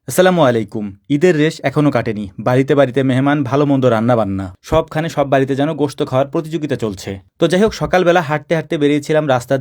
আসসালামু আলাইকুম। ঈদের রেশ এখনো কাটেনি। বাড়িতে বাড়িতে মেহমান, ভালো মন্দ রান্না বান্না সবখানে সব বাড়িতে যেন গোশত খাওয়ার প্রতিযোগিতা চলছে। তো যাই হোক, সকালবেলা হাঁটতে হাঁটতে বেরিয়েছিলাম রাস্তার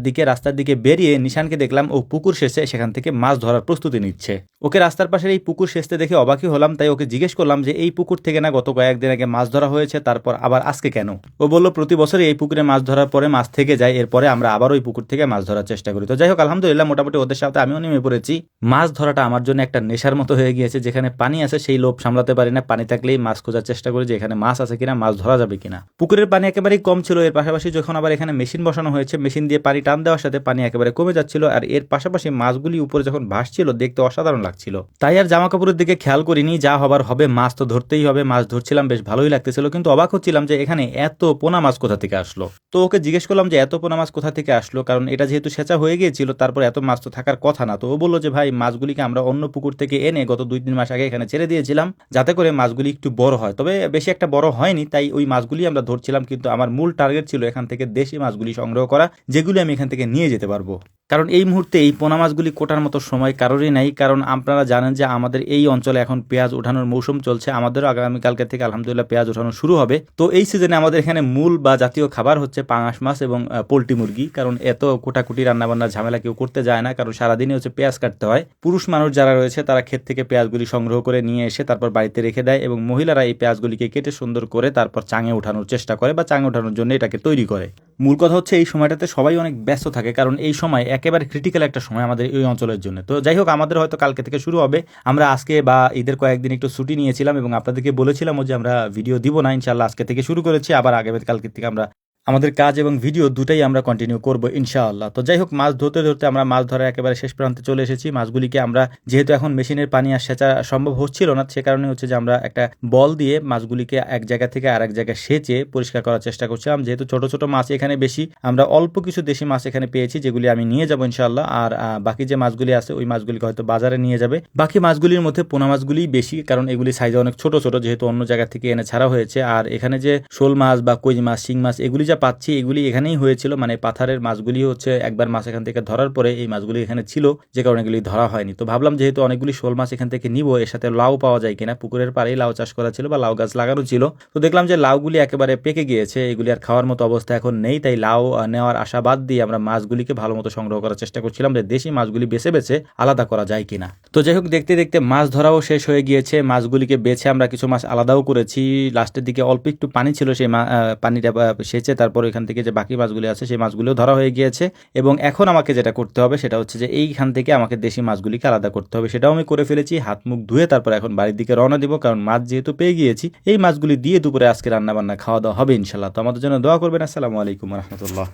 দিকে বেরিয়ে নিশানকে দেখলাম ও পুকুর শেষে সেখান থেকে মাছ ধরার প্রস্তুতি নিচ্ছে। ওকে রাস্তার পাশের এই পুকুর শেষতে দেখে অবাকই হলাম, তাই ওকে জিজ্ঞেস করলাম যে এই পুকুর থেকে না গত কয়েকদিন আগে মাছ ধরা হয়েছে, তারপর আবার আজকে কেন? ও বলল প্রতি বছরই এই পুকুরে মাছ ধরার পরে মাছ থেকে যায়, এরপরে আমরা আবার ওই পুকুর থেকে মাছ ধরার চেষ্টা করি। তো যাই হোক, আলহামদুলিল্লাহ মোটামুটি ওদের সাথে আমিও নেমে পড়েছি। মাছ ধরাটা আমার জন্য একটা নেশার মতো হয়ে গিয়েছে। যেখানে পানি আছে সেই লোভ সামলাতে পারি না, পানি থাকলেই মাছ খোঁজার চেষ্টা করি যে এখানে মাছ আছে কিনা, মাছ ধরা যাবে কিনা। পুকুরের পানি একেবারেই কম ছিল, এর পাশাপাশি যখন আবার এখানে মেশিন বসানো হয়েছে, মেশিন দিয়ে পানি টান দেওয়ার সাথে পানি একেবারে কমে যাচ্ছিল, আর এর পাশাপাশি মাছগুলি উপরে যখন ভাসছিল দেখতে অসাধারণ লাগছিল। তাই আর জামা কাপড়ের দিকে খেয়াল করিনি, যা হবার হবে, মাছ তো ধরতেই হবে। মাছ ধরছিলাম, বেশ ভালোই লাগতেছিল, কিন্তু অবাক হচ্ছিলাম যে এখানে এত পোনা মাছ কোথা থেকে আসলো। তো ওকে জিজ্ঞেস করলাম যে এত পোনা মাছ কোথা থেকে আসলো, কারণ এটা যেহেতু সেচা হয়ে গিয়েছিল, তারপর এত মাছ তো থাকার কথা না। তো ও বললো যে ভাই, মাছগুলিকে আমরা অন্য পুকুর থেকে এনে গত 2-3 মাস আগে এখানে ছেড়ে দিয়েছিলাম, যাতে করে মাছগুলি একটু বড় হয়। তবে বেশি একটা বড় হয়নি, তাই ওই মাছগুলি আমরা ধরছিলাম, কিন্তু আমার মূল টার্গেট ছিল এখান থেকে দেশি মাছগুলি সংগ্রহ করা, যেগুলি আমি এখান থেকে নিয়ে যেতে পারবো। কারণ এই মুহূর্তে এই পোনা মাছগুলি কোটার মতো সময় কারোরই নাই, কারণ আপনারা জানেন যে আমাদের এই অঞ্চলে এখন পেঁয়াজ ওঠানোর মৌসুম চলছে। আমাদেরও আগামীকালকে থেকে আলহামদুলিল্লাহ পেঁয়াজ ওঠানো শুরু হবে। তো এই সিজনে আমাদের এখানে মূল বা জাতীয় খাবার হচ্ছে পাঙাশ মাছ এবং পোলট্রি মুরগি, কারণ এত কোটাকুটি রান্নাবান্নার ঝামেলা কেউ করতে যায় না, কারণ সারাদিনই হচ্ছে পেঁয়াজ কাটতে হয়। পুরুষ মানুষ যারা রয়েছে তারা ক্ষেত থেকে পেঁয়াজগুলি সংগ্রহ করে নিয়ে এসে তারপর বাড়িতে রেখে দেয়, এবং মহিলারা এই পেঁয়াজগুলিকে কেটে সুন্দর করে তারপর চাঙে ওঠানোর চেষ্টা করে বা চাঙে ওঠানোর জন্য এটাকে তৈরি করে। মূল কথা হচ্ছে এই সময়টাতে সবাই অনেক ব্যস্ত থাকে, কারণ এই সময় একেবারে ক্রিটিক্যাল একটা সময় আমাদের এই অঞ্চলের জন্য। তো যাই হোক, আমাদের হয়তো কালকে থেকে শুরু হবে। আমরা আজকে বা ঈদের কয়েকদিন একটু ছুটি নিয়েছিলাম এবং আপনাদেরকে বলেছিলাম যে আমরা ভিডিও দিব না, ইনশাল্লাহ আজকে থেকে শুরু করেছি। আবার কালকে থেকে আমরা আমাদের কাজ এবং ভিডিও দুটাই আমরা কন্টিনিউ করবো ইনশাআল্লাহ। তো যাই হোক, মাছ ধরতে ধরতে আমরা মাছ ধরার একেবারে শেষ প্রান্তে চলে এসেছি। মাছগুলিকে আমরা, যেহেতু এখন মেশিনের পানি আর সেচা সম্ভব হচ্ছিল না, সে কারণে হচ্ছে যে আমরা একটা বল দিয়ে মাছগুলিকে এক জায়গা থেকে আরেক জায়গায় সেচে পরিষ্কার করার চেষ্টা করছিলাম। যেহেতু ছোট ছোট মাছ এখানে বেশি, আমরা অল্প কিছু দেশি মাছ এখানে পেয়েছি, যেগুলি আমি নিয়ে যাবো ইনশাআল্লাহ। আর বাকি যে মাছগুলি আছে ওই মাছগুলিকে হয়তো বাজারে নিয়ে যাবে। বাকি মাছগুলির মধ্যে পোনা মাছগুলি বেশি, কারণ এগুলি সাইজে অনেক ছোট ছোট, যেহেতু অন্য জায়গা থেকে এনে ছাড়া হয়েছে। আর এখানে যে শোল মাছ বা কই মাছ, শিং মাছ এগুলি যা পাচ্ছি, এগুলি এখানেই হয়েছিল, মানে পাথারের মাছগুলি হচ্ছে একবার মাছ এখান থেকে ধরার পরে এই মাছগুলি এখানে ছিল, যে কারণে এগুলি ধরা হয়নি। তো ভাবলাম যেহেতু অনেকগুলি শোল মাছ এখান থেকে নিব, এর সাথে লাউ পাওয়া যায় কিনা। পুকুরের পাড়েই লাউ চাষ করা ছিল বা লাউ গাছ লাগানো ছিল। তো দেখলাম যে লাউগুলি একেবারে পেকে গিয়েছে, এগুলি আর খাওয়ার মতো অবস্থা এখন নেই। তাই লাউ নেওয়ার আশা বাদ দিয়ে আমরা মাছগুলিকে ভালো মতো সংগ্রহ করার চেষ্টা করছিলাম, যে দেশি মাছগুলি বেছে বেছে আলাদা করা যায় কিনা। তো যাই হোক, দেখতে দেখতে মাছ ধরাও শেষ হয়ে গিয়েছে। মাছগুলিকে বেছে আমরা কিছু মাছ আলাদাও করেছি। লাস্টের দিকে অল্প একটু পানি ছিল, সেই পানিটা সেচে তারপর এখান থেকে যে বাকি মাছগুলি আছে সেই মাছগুলিও ধরা হয়ে গিয়েছে। এবং এখন আমাকে যেটা করতে হবে সেটা হচ্ছে যে এইখান থেকে আমাকে দেশি মাছগুলিকে আলাদা করতে হবে। সেটাও আমি করে ফেলেছি। হাত মুখ ধুয়ে তারপর এখন বাড়ির দিকে রওনা দিব, কারণ মাছ যেহেতু পেয়ে গিয়েছি, এই মাছগুলি দিয়ে দুপুরে আজকে রান্না বান্না খাওয়া দাওয়া হবে ইনশাল্লাহ। তো আমাদের জন্য দোয়া করবেন। আসসালামু আলাইকুম রহমতুল্লাহ।